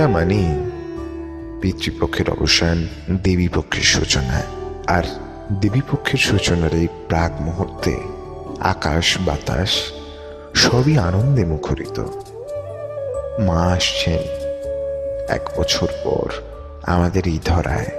বিজয়া মানে পিতৃপক্ষের অবসান, দেবীপক্ষের সূচনা। আর দেবীপক্ষের সূচনার এই প্রাক মুহূর্তে আকাশ বাতাস সবই আনন্দে মুখরিত। মা আসছেন 1 বছর পর আমাদের এই ধরায়।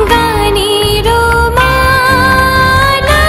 গানের মালা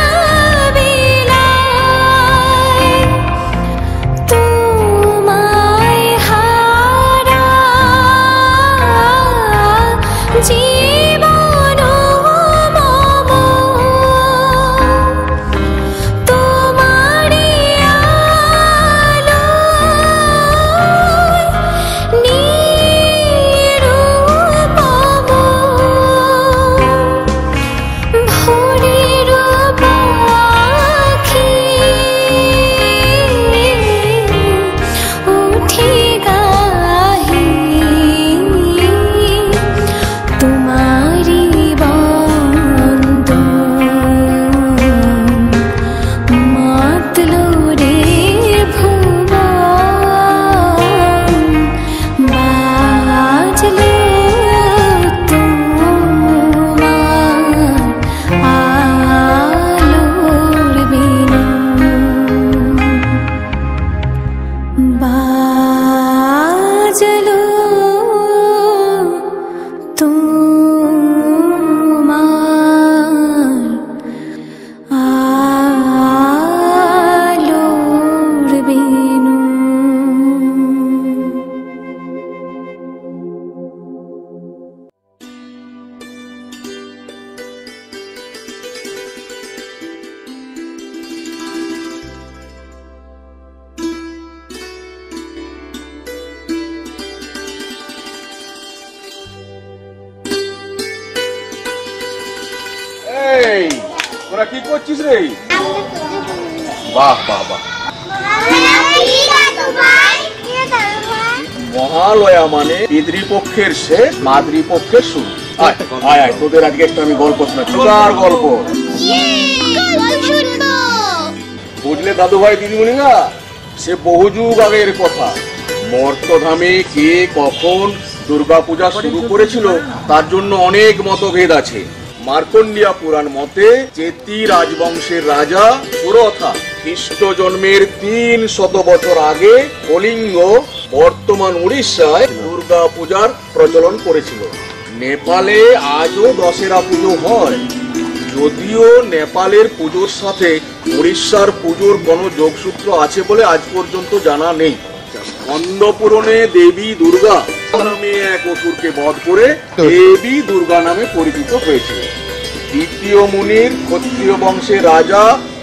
তোরা কি করছিস রে? বাহ বাহ বাহ। মহালয়া মানে পিতৃপক্ষের শেষ, মাতৃপক্ষের শুরু। আয় আয় আয়, তোদের আজকে একটা আমি গল্প শোনাচ্ছি। কার গল্প? বুঝলে দাদু ভাই দিদিমণিরা, সে বহু যুগ আগের কথা। মর্তধামে কে কখন দুর্গাপূজা শুরু করেছিল তার জন্য অনেক মতভেদ আছে। মার্কন্ডিয়া পুরাণ মতে চেতি রাজবংশের রাজা পুরথা খ্রিস্ট জন্মের 300 বছর আগে কলিঙ্গ বর্তমান উড়িষ্যায় দুর্গা পূজার প্রচলন করেছিল। নেপালে আজও দশেরা পুজো হয়, যদিও নেপালের পুজোর সাথে উড়িষ্যার পুজোর কোনো যোগসূত্র আছে বলে আজ পর্যন্ত জানা নেই। অন্নপূরণে দেবী দুর্গা নামে এক অসুরকে বধ করে দেবী দুর্গা নামে পরিচিত হয়েছিল। দ্বিতীয় মুনির ক্ষত্রিয় বংশের রাজা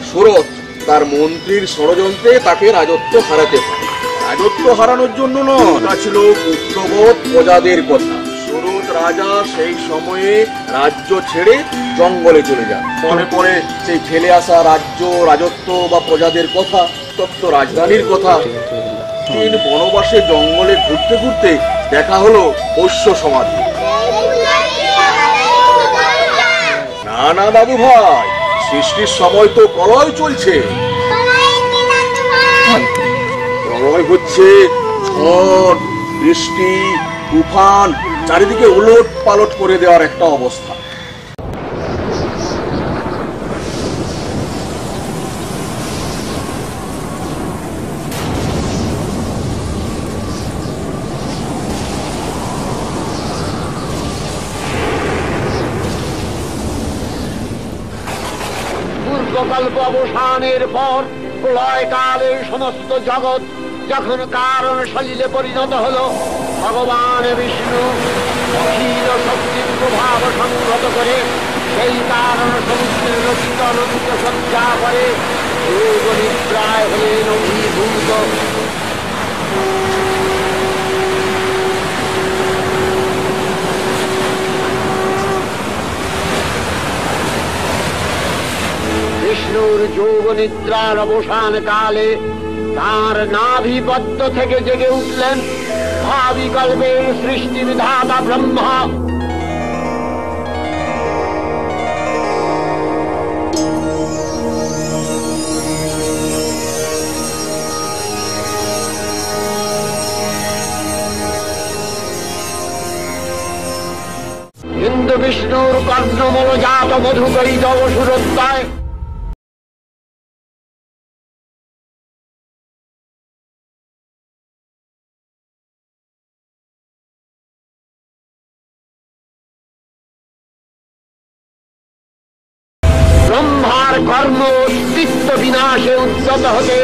সুরথ তার মন্ত্রীর ষড়যন্ত্রে তাকে রাজত্ব হারাতে পারে। রাজত্ব হারানোর জন্য নয়, তা ছিল পুত্রবধ প্রজাদের কথা। সুরথ রাজা সেই সময়ে রাজ্য ছেড়ে জঙ্গলে চলে যান। মনে পড়ে সেই ফেলে আসা রাজ্য, রাজত্ব বা প্রজাদের কথা, তত্ত্ব রাজধানীর কথা। দিন বনবাসে জঙ্গলে ঘুরতে ঘুরতে দেখা হলো পোষ্য সমাধি। না না দাদু ভাই, সৃষ্টির সময় তো প্রলয় চলছে। প্রলয় হচ্ছে ঝড়, বৃষ্টি, তুফান, চারিদিকে উলট পালট করে দেওয়ার একটা অবস্থা। কল্প অবসানের পর প্রলয়কালে সমস্ত জগৎ যখন কারণ সলিলে পরিণত হলো, ভগবান বিষ্ণু অখিল শক্তির প্রভাব সংহত করে সেই কারণ সমুদ্রের রচিত অনন্ত সজ্জা করে যোগ নিদ্রায় হলেন অভিভূত। বিষ্ণুর যোগ নিদ্রার অবসান কালে তার নাভিপদ্ম থেকে জেগে উঠলেন ভাবি কল্পের সৃষ্টি বিধাতা ব্রহ্মা। কিন্তু বিষ্ণুর কর্ণমূল জাত মধুকৈত অসুরোত্তায় ব্রহ্মার কর্ম অস্তিত্ব বিনাশে উদ্যত হতে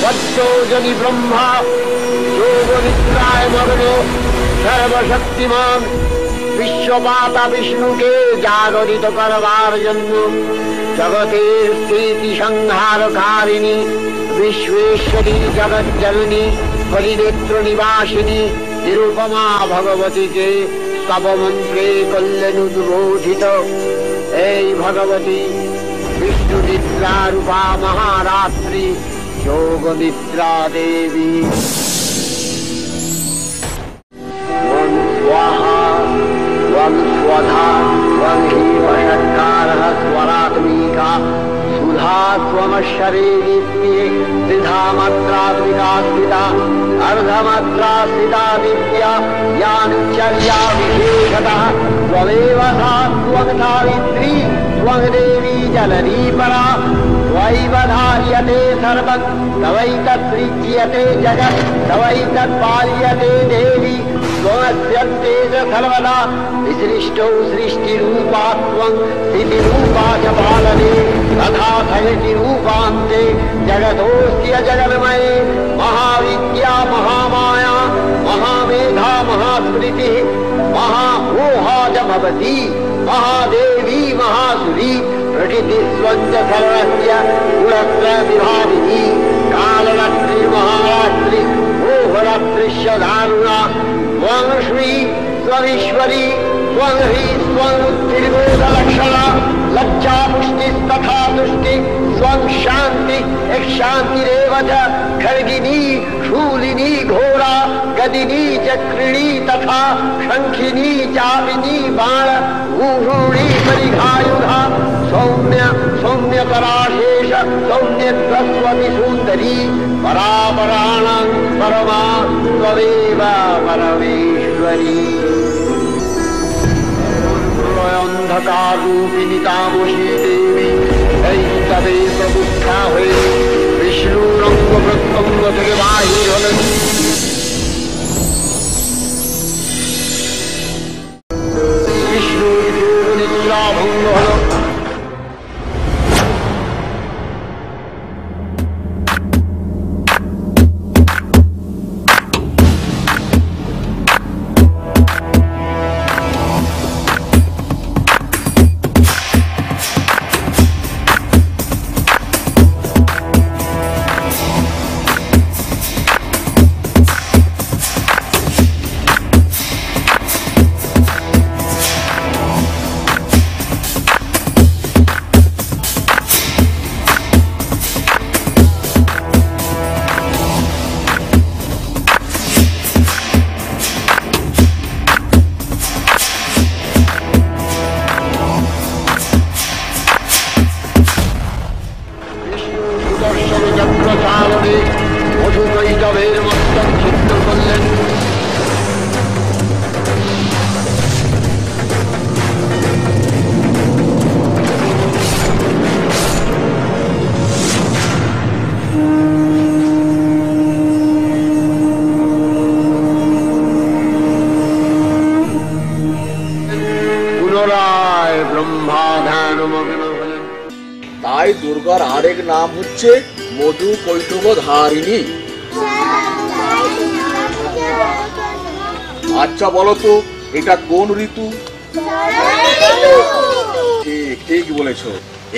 বদ্ধজনী ব্রহ্মা যোগ নিদ্রায় মগ্ন সর্বশক্তিমান বিশ্বমাতা বিষ্ণুকে জাগরিত করবার জন্য জগতের স্থিতি সংহারকারিণী বিশ্বেশ্বরী জগজ্জননী হরিনেত্র নিবাসিনী নিরুপমা ভগবতীকে স্তবমন্ত্রে করলেন উদ্বোধিত। এই ভগবতী বিষ্ণু নিদ্রা রূপা মহারাত্রি যোগ নিদ্রা দেবী। स्वाहा त्वं स्वधा त्वं हि वषट्कारः स्वरात्मिका सुधा त्वमक्षरे नित्ये त्रिधा मात्रा विकासिता अर्धमात्रास्थिता विद्या यानुचर्या विशेषतः त्वमेव सा त्वं सावित्री त्वं देवी जननी परा त्वयैव धार्यते सर्वं तवैतत्सृज्यते जगत् तवैतत्पाल्यते देवी त्वमस्यन्तेज सर्वदा विसृष्टौ सृष्टिरूपा त्वं स्थितिरूपा च पालने तथा सयतिरूपान्ते जगतोऽस्य जगन्मये महाविद्या महामाया महा महामोहा च भवति महादेवी महासुरी प्रकृतिस्वञ्च सर्वस्य गुणत्रयविभागिनी कालरात्रि महारात्रि मोहरात्रिश्च दारुणा त्वं श्री स्वरीश्वरी त्वं हि स्वमुत्तिर्बोधलक्षणा लज्जा पुष्टिस्तथा तुष्टि स्वं शान्ति एक शान्तिरेव च खड्गिनी शूलिनी घोरा गदिनी चक्रिणी तथा शंखिनी चापिनी बाण ऊरूणी परिघायुधा सौम्य सौम्यतराशेष सौम्य सरस्वती सुंदरी परापराणां परमा त्वमेव परमेश्वरी अंधकार रूपिणी तामसी देवी तবে প্রবুদ্ধা হয়ে বিষ্ণু রঙ্গ প্রত্যঙ্গ থেকে বাহির হলেন। বিষ্ণুর নিদ্রা ভঙ্গ হল। তাই দুর্গার আরেক নাম হচ্ছে মধু কৈটভ ধারিণী। আচ্ছা বলো তো এটা কোন ঋতু? ঠিক ঠিক বলেছো,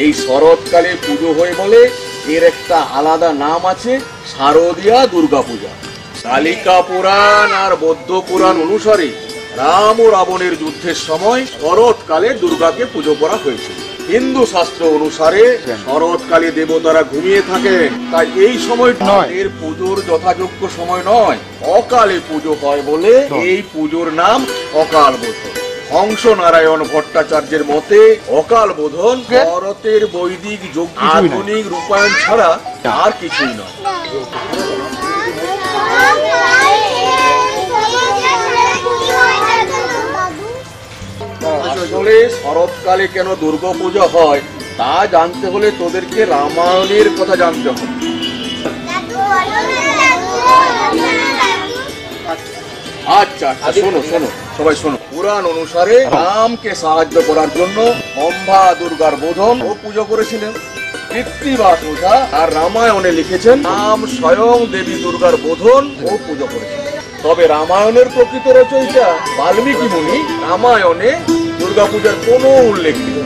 এই শরৎকালে পুজো হয় বলে এর একটা আলাদা নাম আছে শারদীয়া দুর্গা পূজা। কালিকা পুরাণ আর বৌদ্ধ পুরাণ অনুসারে রাম ও রাবণের যুদ্ধের সময় শরৎকালে দুর্গাকে পুজো করা হয়েছিল। হিন্দু শাস্ত্র অনুসারে শরৎকালে দেবতারা ঘুমিয়ে থাকেন, তাই এই সময়টা এর পুজোর যথাযোগ্য সময় নয়, অকালে পুজো হয় বলে এই পুজোর নাম অকাল বোধন। হংস নারায়ণ ভট্টাচার্যের মতে অকাল বোধন ভারতের বৈদিক যোগ আধুনিক রূপায়ণ ছাড়া আর কিছুই নয়। আসলে শরৎকালে কেন দুর্গা পূজা হয় তা জানতে হলে তোদেরকে রামায়ণের কথা জানতে হবে। আচ্ছা শোনো শোনো সবাই শোনো, পুরাণ অনুসারে রামকে সাহায্য করার জন্য অম্বা দুর্গার বোধন ও পুজো করেছিলেন কৃত্তিবাস ওঝা, আর রামায়ণে লিখেছেন রাম স্বয়ং দেবী দুর্গার বোধন ও পুজো করেছিলেন। তবে রামায়ণের প্রকৃত রচয়িতা বাল্মীকি মুনি রামায়ণে দুর্গাপূজার কোনো উল্লেখ নেই।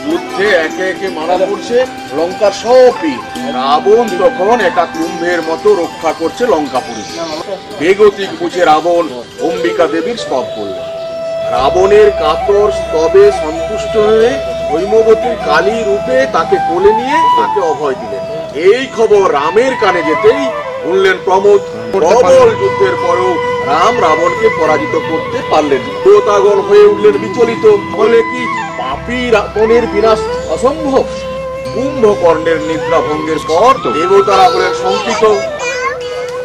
যুদ্ধে একে একে মারা পড়ছে লঙ্কার সব বীর। রাবণ তখন একটা কুম্ভের মতো রক্ষা করছে লঙ্কাপুরী। বেগতিক বুঝে রাবণ অম্বিকা দেবীর স্তব করলেন। রাবণের কাতর স্তবে সন্তুষ্ট হয়ে হৈমবতীর কালী রূপে তাকে কোলে নিয়ে তাকে অভয় দিলেন। এই খবর রামের কানে যেতেই শুনলেন প্রমোদ। প্রবল যুদ্ধের পরেও রাম রাবণকে পরাজিত করতে পারলেন। দেবতাগণ হয়ে উঠলেন বিচলিত, বলে কি পাপী রাবণের বিনাশ অসম্ভব? কুম্ভকর্ণের নিদ্রা ভঙ্গের পর দেবতারা হলেন শঙ্কিত।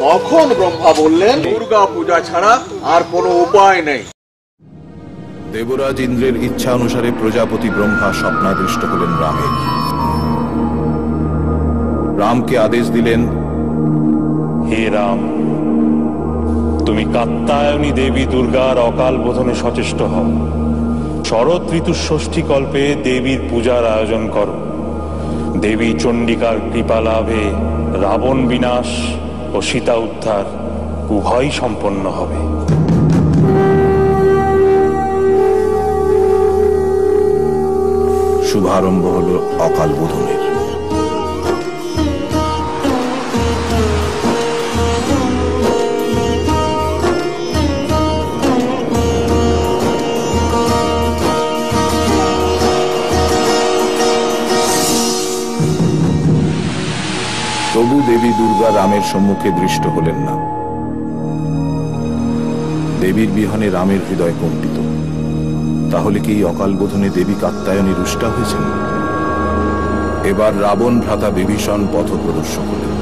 তখন ব্রহ্মা বললেন দুর্গা পূজা ছাড়া আর কোনো উপায় নেই। দেবরাজ ইন্দ্রের ইচ্ছা অনুসারে প্রজাপতি ব্রহ্মা স্বপ্নাদৃষ্ট হলেন রামের। রামকে আদেশ দিলেন, হে রাম, তুমি কাত্যায়নী দেবী দুর্গার অকাল বোধনে সচেষ্ট হও। শরৎ ঋতুর ষষ্ঠী কল্পে দেবীর পূজার আয়োজন করো। দেবী চণ্ডিকার কৃপা লাভে রাবণ বিনাশ ও সীতা উদ্ধার উভয়ই সম্পন্ন হবে। শুভারম্ভ হল অকাল বোধনের। তবু দেবী দুর্গা রামের সম্মুখে দৃষ্ট হলেন না। দেবীর বিহনে রামের হৃদয় কম্পিত। তাহলে কি অকাল বোধনে দেবী কাত্যায়নী রুষ্টা হয়েছেন? এবার রাবণ ভ্রাতা বিভীষণ পথ প্রদর্শক হলেন।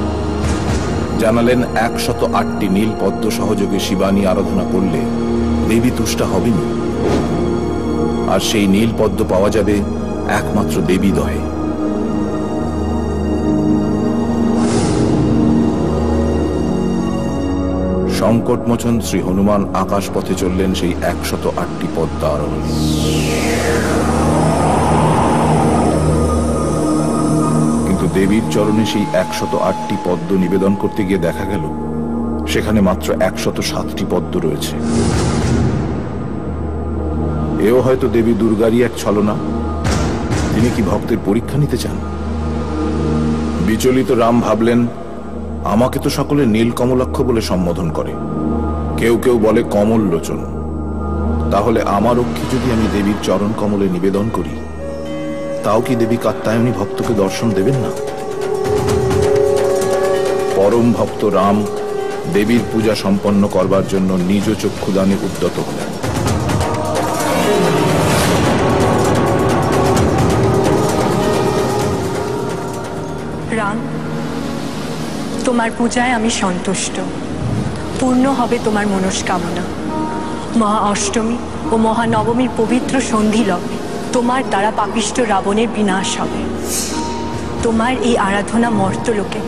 জানালেন 108টি নীল পদ্ম সহযোগে শিবানী আরাধনা করলে দেবী তুষ্টা হবেনি, আর সেই নীল পদ্ম পাওয়া যাবে একমাত্র দেবী দয়ে। সংকটমোচন শ্রী হনুমান আকাশ পথে চললেন সেই 108টি পদ্ম আরোহণে। কিন্তু দেবীর চরণে সেই 108টি পদ্ম নিবেদন করতে গিয়ে দেখা গেল সেখানে মাত্র 107টি পদ্ম রয়েছে। এও হয়তো দেবী দুর্গারই এক ছলনা। তিনি কি ভক্তের পরীক্ষা নিতে চান? বিচলিত রাম ভাবলেন, আমাকে তো সকলে নীল কমলাক্ষ বলে সম্বোধন করে, কেউ কেউ বলে কমল লোচন। তাহলে আমার অক্ষি যদি আমি দেবীর চরণ কমলে নিবেদন করি, তাও কি দেবী কাত্যায়নী ভক্তকে দর্শন দেবেন না? পরম ভক্ত রাম দেবীর পূজা সম্পন্ন করবার জন্য নিজ চক্ষুদানে উদ্যত হলেন। রাম, তোমার পূজায় আমি সন্তুষ্ট। পূর্ণ হবে তোমার মনস্কামনা। মহা অষ্টমী ও মহানবমীর পবিত্র সন্ধি লগ্নে তোমার দ্বারা পাপিষ্ট রাবণের বিনাশ হবে। তোমার এই আরাধনা মর্তলোকে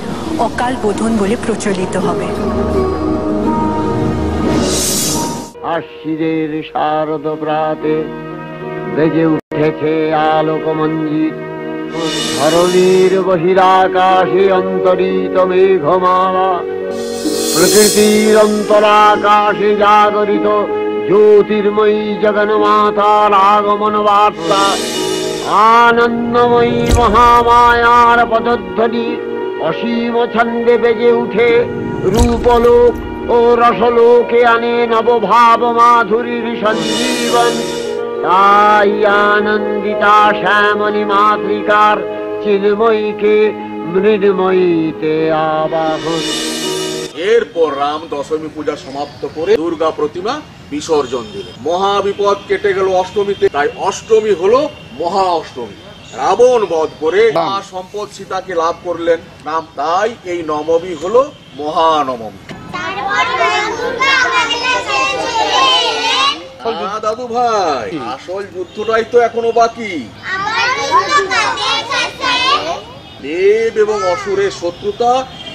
অকাল বোধন বলে প্রচলিত হবে। আশ্বিনের শারদ প্রাতে বেজে উঠেছে আলোকমঞ্জিত। ধরণীর বহিরাকাশে অন্তরিত মেঘমালা, প্রকৃতির অন্তরাকাশে জাগরিত জ্যোতির্ময়ী জগন্মাতার আগমন বার্তা। আনন্দময়ী মহামায়ার পদধ্বনি অসীম ছন্দে বেজে উঠে রূপলোক ও রসলোকে আনে নবভাব মাধুরীর সঞ্জীবন। তাই আনন্দিতা শ্যামলী মাতৃকার চিন্ময়ীকে মৃন্ময়ীতে আবাহন। এরপর রাম দশমী পূজা সমাপ্ত করে দুর্গা প্রতিমা বিসর্জন দিলেন। মহাবিপদ কেটে গেল অষ্টমীতে, তাই অষ্টমী হলো মহা অষ্টমী। রাবণ বধ করে মা সম্পদ সীতাকে লাভ করলেন রাম, তাই এই নবমী হলো মহানবমী। দাদু ভাই, আসল যুদ্ধটাই তো এখনো বাকি। দেব এবং অসুরের শত্রুতা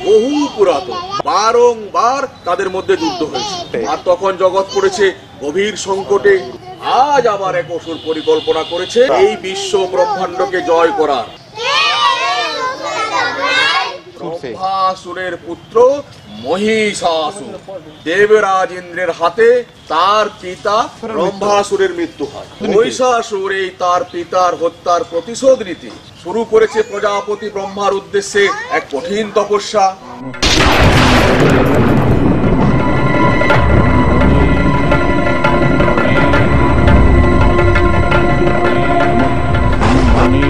বহু পুরাতন, বারংবার তাদের মধ্যে যুদ্ধ হয়েছে, আর তখন জগৎ পড়েছে গভীর সংকটে। আজ আবার এক অসুর পরিকল্পনা করেছে এই বিশ্ব ব্রহ্মাণ্ডকে জয় করার। ব্রহ্মাসুরের পুত্র মহিষাসুর, দেবরাজ ইন্দ্রের হাতে তার পিতা ব্রহ্মাসুরের মৃত্যু হয়। মহিষাসুর এই তার পিতার হত্যার প্রতিশোধ নিতে শুরু করেছে প্রজাপতি ব্রহ্মার উদ্দেশ্যে এক কঠিন তপস্যা। ব্রহ্মণে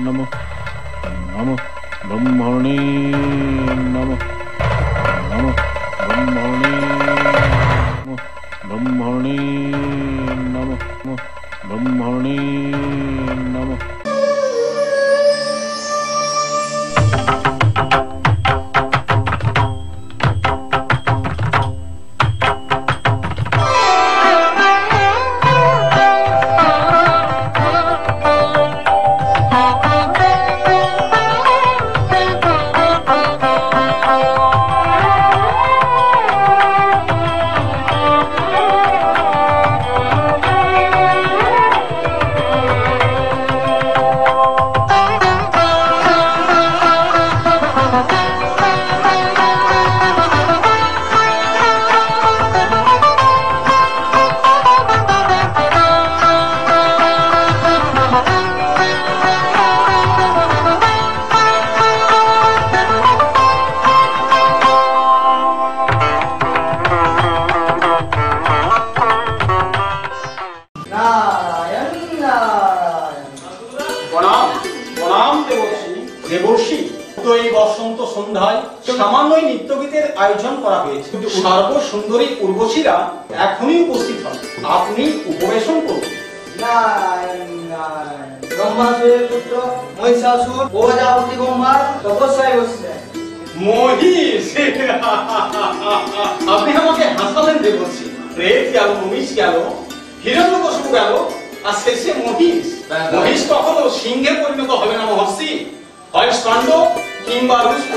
নমঃ, ব্রহ্মণে ব্রহ্মণে নমঃ, ব্রহ্মণে নমঃ। দেবর্ষি, তো এই বসন্ত সন্ধ্যায় সামান্যই নৃত্যগীতের আয়োজন করা হয়েছে। সর্বসুন্দরী উর্বশীরা এখনই উপস্থিত হন, আপনি উপবেশন করুন। ব্রহ্মাসুরের পুত্র মহিষাসুর প্রজাপতি ব্রহ্মার তপস্যায় বসছে। মহিষ, আপনি আমাকে হাসালেন দেবর্ষি। প্রেত গেল, মহিষ গেল, হিরণ্যকশিপু গেল, আর শেষে মহিষ। মহিষ কখনো সিংহে পরিণত হবে না মহর্ষি, হয় ষণ্ড কিংবা রুষ্ট।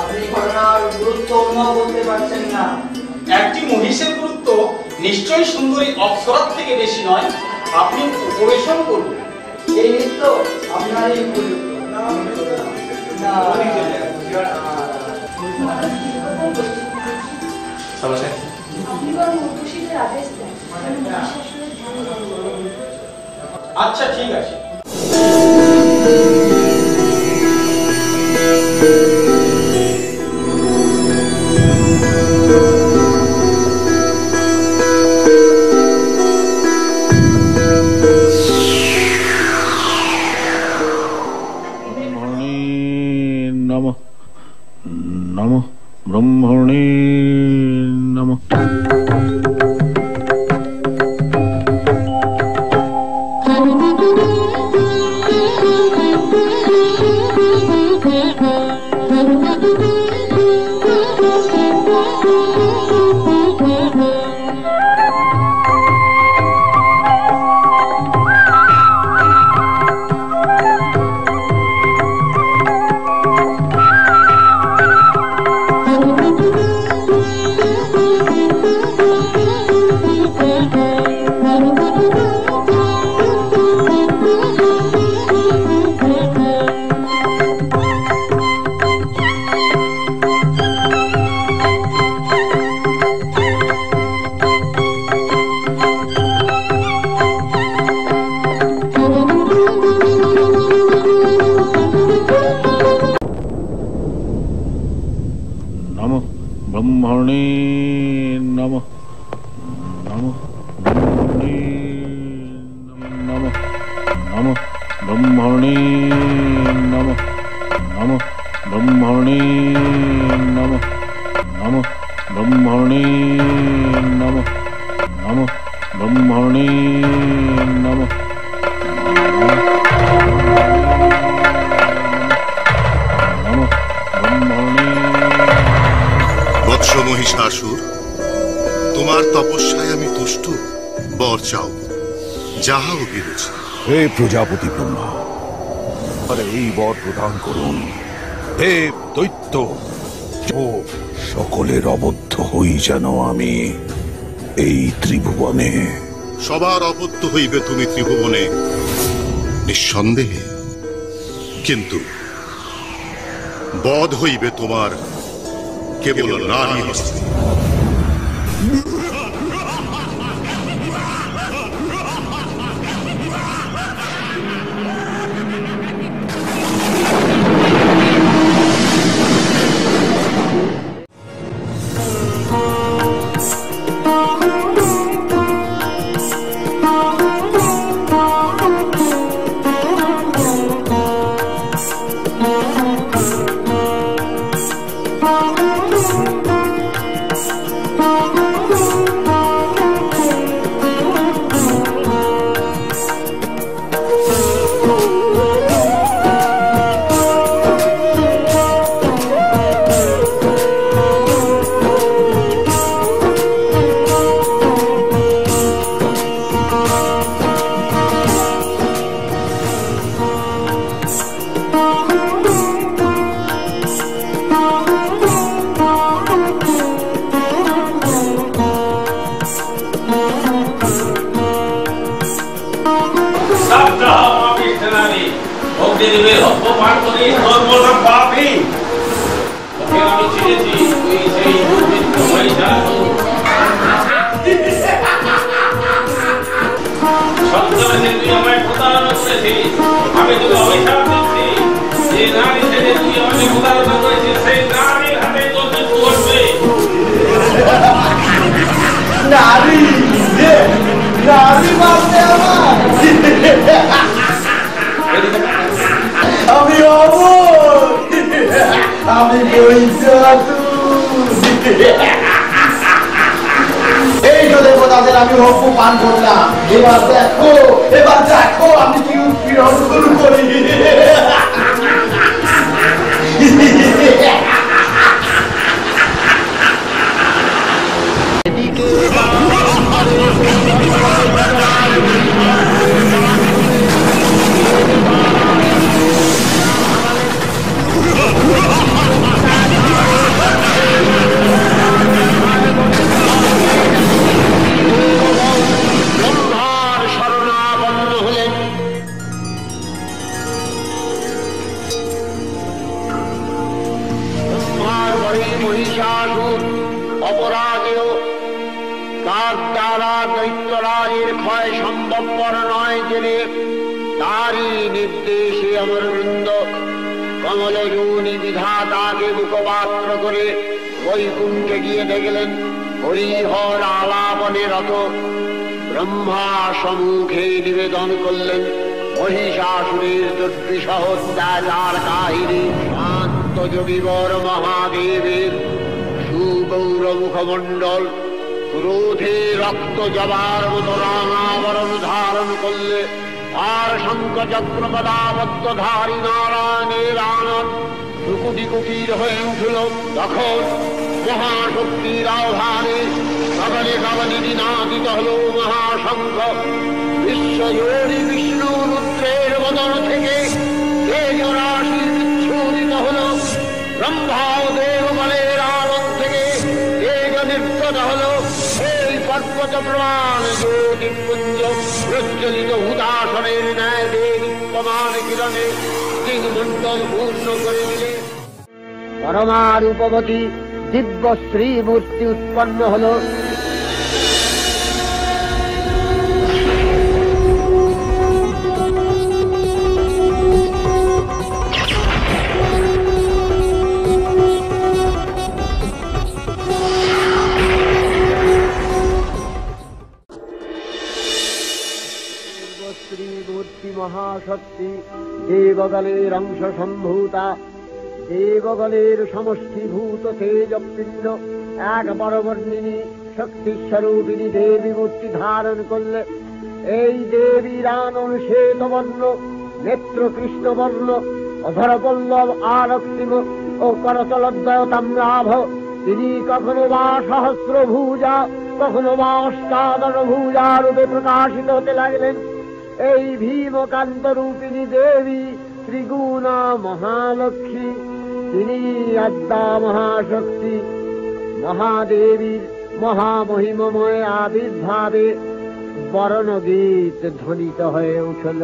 আপনি ঘটনার গুরুত্ব অনুভব করতে পারছেন না। একটি মহিষের গুরুত্ব নিশ্চয়ই সুন্দরী অপ্সরার থেকে বেশি নয়। আপনি উপবেশন করুন। এই নৃত্য আপনারই গুরুত্ব। আচ্ছা, ঠিক আছে। ব্রহ্মণে নমঃ। ব্রহ্মণে নমঃ। নমঃ ব্রহ্মণে নমঃ। নমঃ ব্রহ্মণে নমঃ। নমঃ ব্রহ্মণে নমঃ। নমঃ ব্রহ্মণে নমঃ। নমঃ ব্রহ্মণে নমঃ। বৎস মহিষাসুর, তোমার তপস্যায় আমি তুষ্ট। বর চাও, যাহা অভিরুচি। হে প্রজাপতি ব্রহ্মা, আরে এই বর প্রদান করুন। হে দৈত্য, সকলের অবদ্ধ হই যেন আমি এই ত্রিভুবনে। সবার অবদ্ধ হইবে তুমি ত্রিভুবনে নিঃসন্দেহে, কিন্তু বধ হইবে তোমার কেবল নারী হস্তে। পান করলাম, এবার দেখো আমি কি উৎপীড়ন শুরু করি। অপরাধেও তার দ্বারা দৈত্যরাজের ক্ষয় সম্ভবপর নয় জেনে তারই নির্দেশে অমরবৃন্দ কমলযোনি বিধাতাকে মুখপাত্র করে বৈকুণ্ঠে গিয়ে দেখলেন হরিহর আলাপনে রত। ব্রহ্মা সম্মুখে নিবেদন করলেন মহিষাসুরের দুর্বিষহ অত্যাচার কাহিনী। শান্ত যোগীবর মহাদেবের সুগৌর মুখমণ্ডল ক্রোধে রক্ত জবার মতো রাঙাবরণ ধারণ করলে আর শঙ্খ চক্র পদাবদ্ধ ধারী নারায়ণের আনন্দ টুকুটি কুটির হয়ে উঠল। তখন মহাশক্তির আহ্বানে কাবলে কাবলে দিনাদিত হল মহাশঙ্খ। বিশ্বজোড়ী বিষ্ণু রুদ্রের বদন থেকে তেজরাশি বিচ্ছুরিত হল। ব্রহ্মা ও দেববলের আনন্দ থেকে তেজ নির্গত হল। এই পর্বত প্রমাণ জ্যোতিপুঞ্জ প্রজ্বলিত হুদাসনের ন্যায় দেদীপ্যমান কিরণে দিগমণ্ডল পূর্ণ করে দিলে পরমা রূপবতী দিব্য শ্রী মূর্তি উৎপন্ন হল। শ্রীমূর্তি মহাশক্তি দেবগলের অংশ সম্ভূতা, দেবগলের সমষ্টিভূত তেজপিণ্ড এক বরবর্ণিনী শক্তিস্বরূপিণী দেবী মূর্তি ধারণ করলে। এই দেবীর আনন শ্বেতবর্ণ, নেত্র কৃষ্ণবর্ণ, অধরপল্লব আরক্তিম ও করতলদ্বয় তাম্রাভ। তিনি কখনো বা সহস্র ভুজা, কখনো বা অষ্টাদশ ভুজা রূপে প্রকাশিত হতে লাগলেন। এই ভীমকান্ত রূপিণী দেবী ত্রিগুণা মহালক্ষ্মী, তিনি আদ্যা মহাশক্তি। মহাদেবীর মহামহিমময় আবির্ভাবে বরণগীত ধ্বনিত হয়ে উঠল।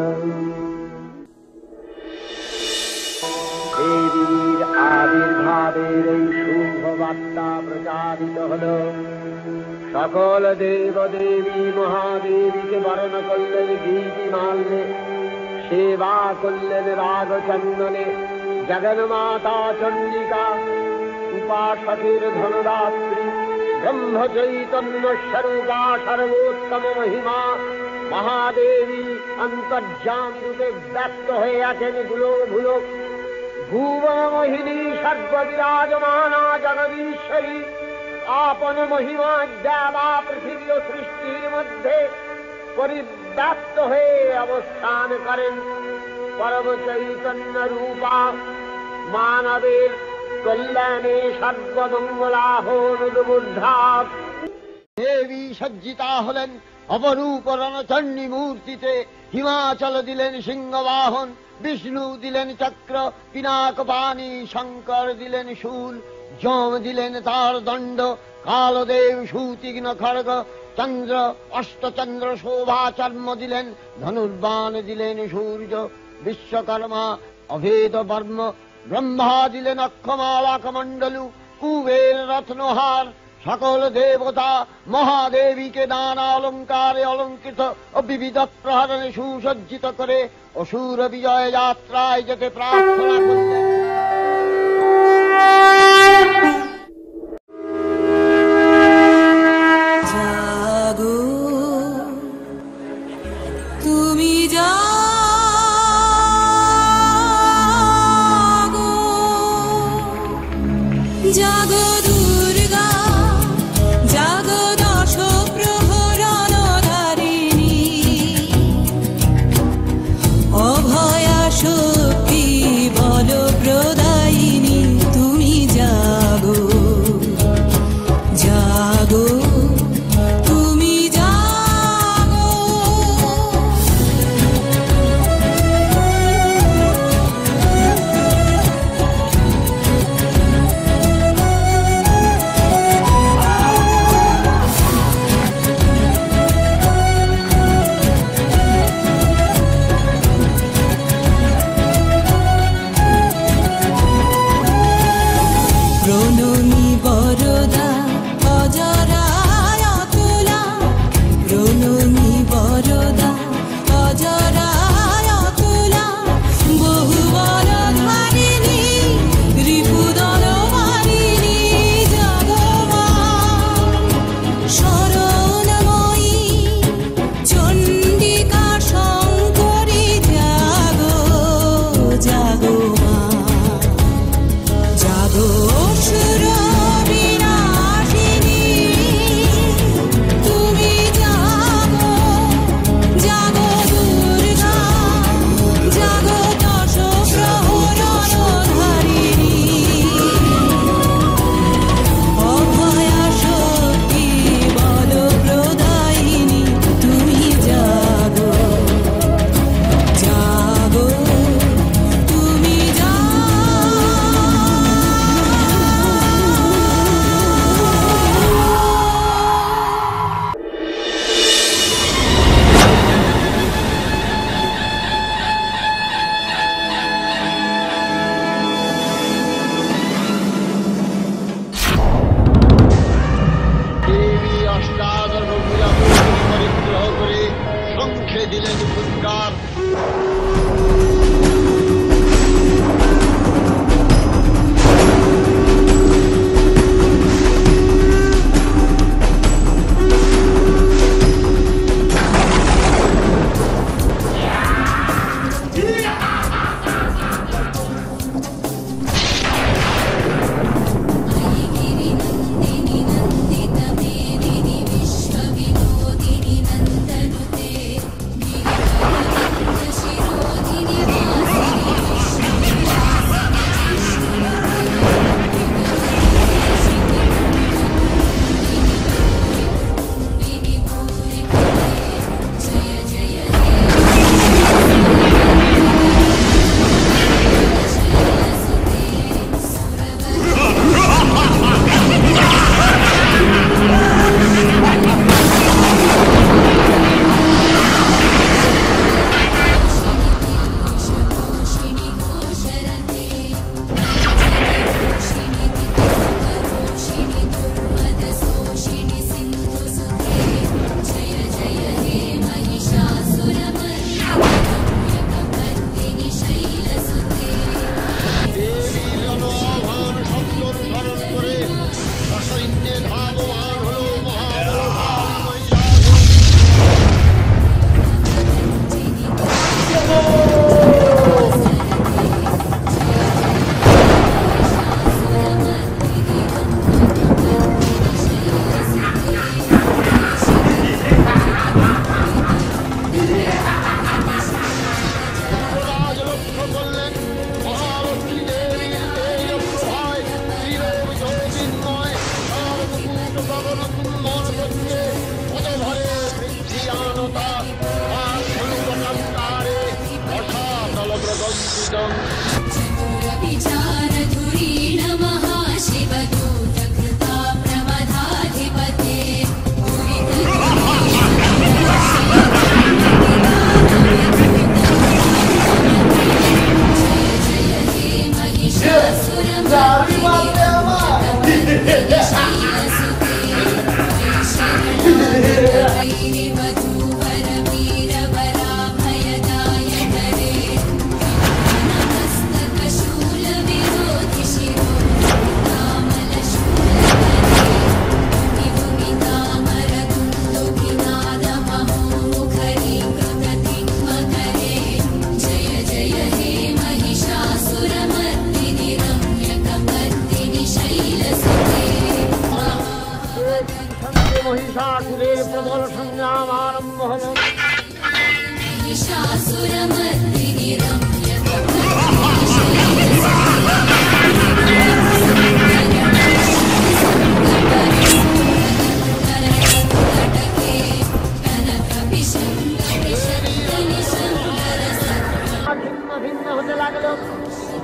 দেবীর আবির্ভাবের এই শুভ বার্তা প্রচারিত হল। সকল দেব দেবী মহাদেবীকে বরণ করলেন গীতি মাল্যে, সেবা করলেন রাগ চন্দনে। জগন্মাতা চণ্ডিকা উপাসকের ধনদাত্রী, ব্রহ্ম চৈতন্য স্বরূপা সর্বোত্তম মহিমা মহাদেবী অন্তর্যামী রূপে ব্যক্ত হয়ে আছেন গুলো ভুলো। ভুবন মোহিনী সর্ববিরাজমানা জগদীশ্বরী আপন মহিমা দেবা পৃথিবী ও সৃষ্টির মধ্যে পরিব্যাপ্ত হয়ে অবস্থান করেন। পরম চৈতন্য রূপা মানবের কল্যাণে সর্বমঙ্গলাহনুদ্বুদ্ধা দেবী সজ্জিতা হলেন অপরূপ রণচণ্ডী মূর্তিতে। হিমাচল দিলেন সিংহবাহন, বিষ্ণু দিলেন চক্র পিনাকপাণি, শঙ্কর দিলেন শূল, যম দিলেন তার দণ্ড, কালদেব সুতীক্ষ্ণ খড়গ, চন্দ্র অষ্টচন্দ্র শোভা চর্ম দিলেন, ধনুর্বাণ দিলেন সূর্য, বিশ্বকর্মা অভেদ বর্ম, ব্রহ্মা দিলেন অক্ষমালাকমণ্ডলু, কুবের রত্নহার। সকল দেবতা মহাদেবীকে নানা অলঙ্কারে অলঙ্কৃত ও বিবিধ প্রহরণে সুসজ্জিত করে অসুর বিজয় যাত্রায় যেতে প্রার্থনা করলেন। জাগো তুমি জাগো দুর্গা, জাগো দশ প্রহরণ হুঙ্কার।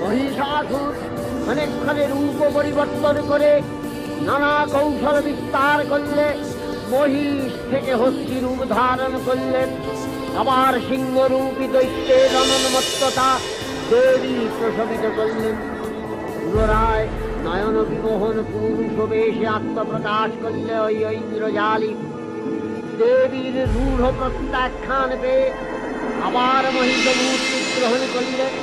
মহিষাসুর অনেকখানে রূপ পরিবর্তন করে নানা কৌশল বিস্তার করলে মহিষ থেকে হস্তি রূপ ধারণ করলেন। আবার সিংহরূপী দৈত্যের অনন্মত্ততা দেবী প্রশমিত করলেন। পুনরায় নয়ন বিমোহন পুরুষ বেশে আত্মপ্রকাশ করলে ওই ইন্দ্রজালী দেবীর রূঢ় প্রত্যাখ্যান পেয়ে আবার মহিষ মূর্তি গ্রহণ করলেন।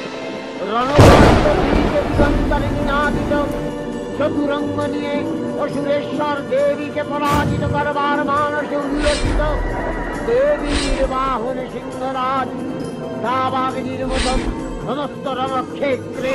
চতুরঙ্গ নিয়ে অসুরেশ্বর দেবীকে পরাজিত করবার মানসে উল্লেখিত দেবীর বাহন সিংহরাজ দাবাগ্নির মতন সমস্ত রণক্ষেত্রে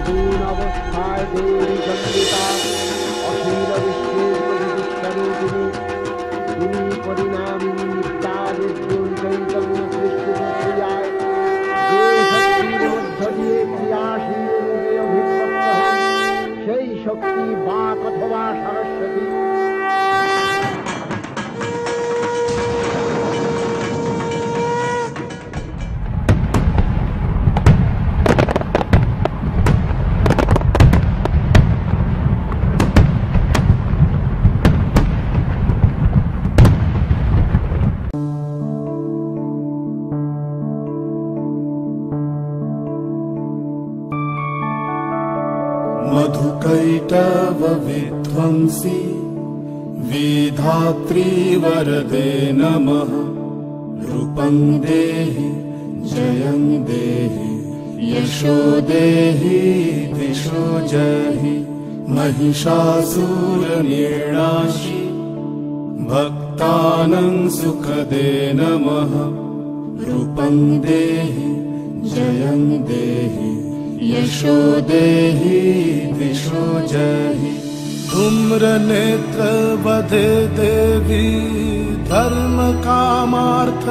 অসীম অবস্থায় দেবী চন্দ্রিকা অখিল বিশ্বের প্রভৃতিস্বরূপিণী তিনি পরিণামিনী নিত্যাদিদ্যুল চৈতন্য সৃষ্টি প্রক্রিয়ায় যে শক্তির মধ্য দিয়ে ক্রিয়াশীল রূপে অভিব্যক্ত হন সেই শক্তি বাক অথবা সরস্বতী। मधुकैटव विध्वंसी विधात्री वरदे नमः। रूपं देहि जयं देहि यशो देहि दिशो जहि। महिषासुरनिर्णाशि भक्तानां सुखदे नमः। रूपं देहि जयं देहि यशो देहि दिशो जहि। धूम्रनेत्र वधे देवी धर्म कामार्थदायिनी।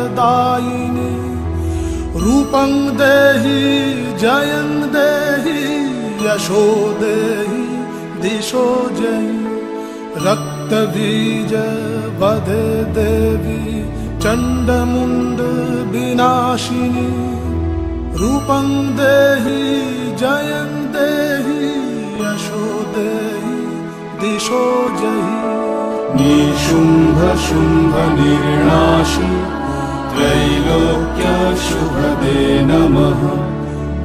रूपं देहि जयं देहि यशो देहि दिशो जहि। रक्तबीज वधे देवी चण्डमुण्ड विनाशिनी। रूपं देहि जयं देहि यशो देहि दिशो जहि। निशुम्भ शुम्भ निर्णाशि त्रैलोक्य शुभदे नमः।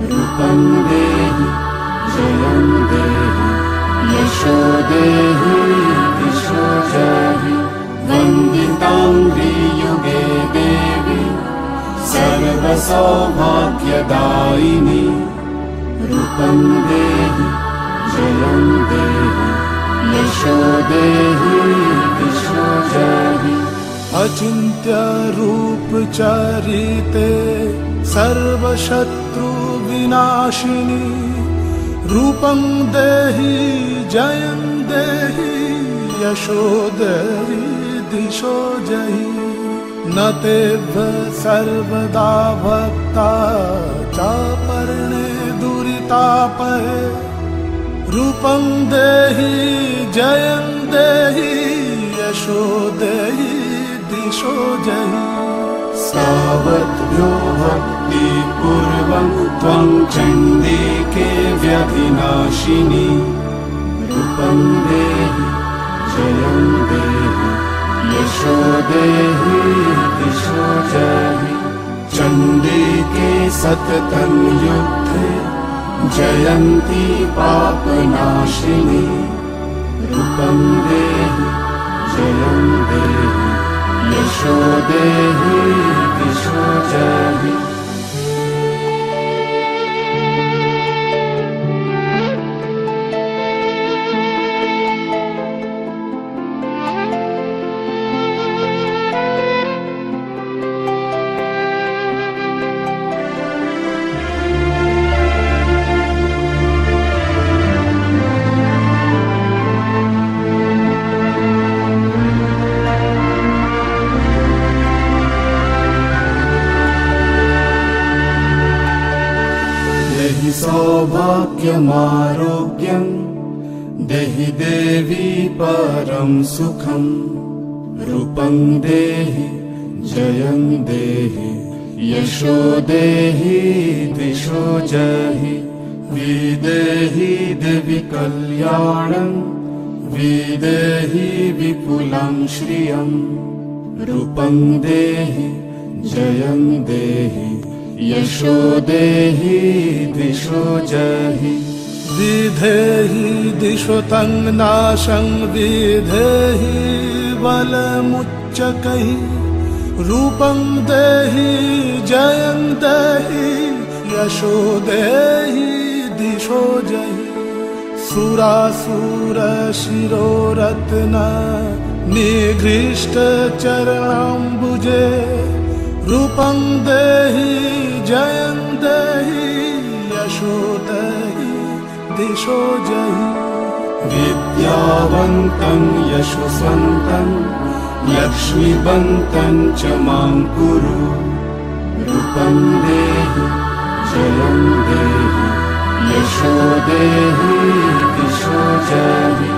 रूपं देहि जयं देहि यशो देहि दिशो जहि। वन्दिताङ्घ्रि युगे देवी सर्वसौभाग्यदायिनी। रूपं देहि जयं देहि यशो देहि दिशो जहि। अचिन्त्य रूप चरिते सर्वशत्रु विनाशिनी। रूपं देहि जयं देहि यशो देहि दिशो जहि। न तेभ्य सर्वदा भक्ता चापर्णे दुरितापहे। रूपं देहि जयं देहि यशो देहि दिशो जहि। सावद्भ्यो भक्तिपूर्वं त्वं चण्डिके व्यधिनाशिनी। रूपं देहि जयं देहि यशो देहि दिशो जहि। चण्डिके सततं युद्धे जयन्ती पापनाशिनी। रूपं देहि जयं देहि यशो देहि दिशो जहि। सौभाग्यमारोग्यं देहि देवी परं सुखं। रूपं देहि जयं देहि यशो देहि दिशो जहि। विदेहि देवी कल्याणं विदेहि विपुलं श्रियं। रूपं देहि जयं देहि यशो देहि दिशो जहि। विधेहि दिशो तं नाशं विधेहि बलमुच्चकैः। रूपं देहि जयं देहि यशो देहि दिशो जहि। सुरासुर शिरोरत्न निघृष्ट चरणाम्बुजे। रूपं देहि जयं देहि यशो देहि दिशो जहि विद्यावन्तं यशस्वन्तं लक्ष्मीवन्तं च मां कुरु रूपं देहि जयं देहि यशो देहि दिशो जहि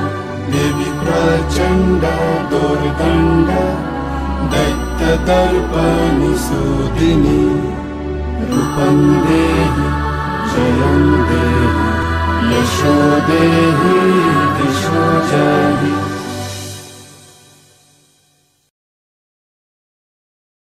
देवी प्रचण्ड दुर्दण्ड दैत्यदर्पनिसूदिनी रूपं देहि जयं देहि यशो देहि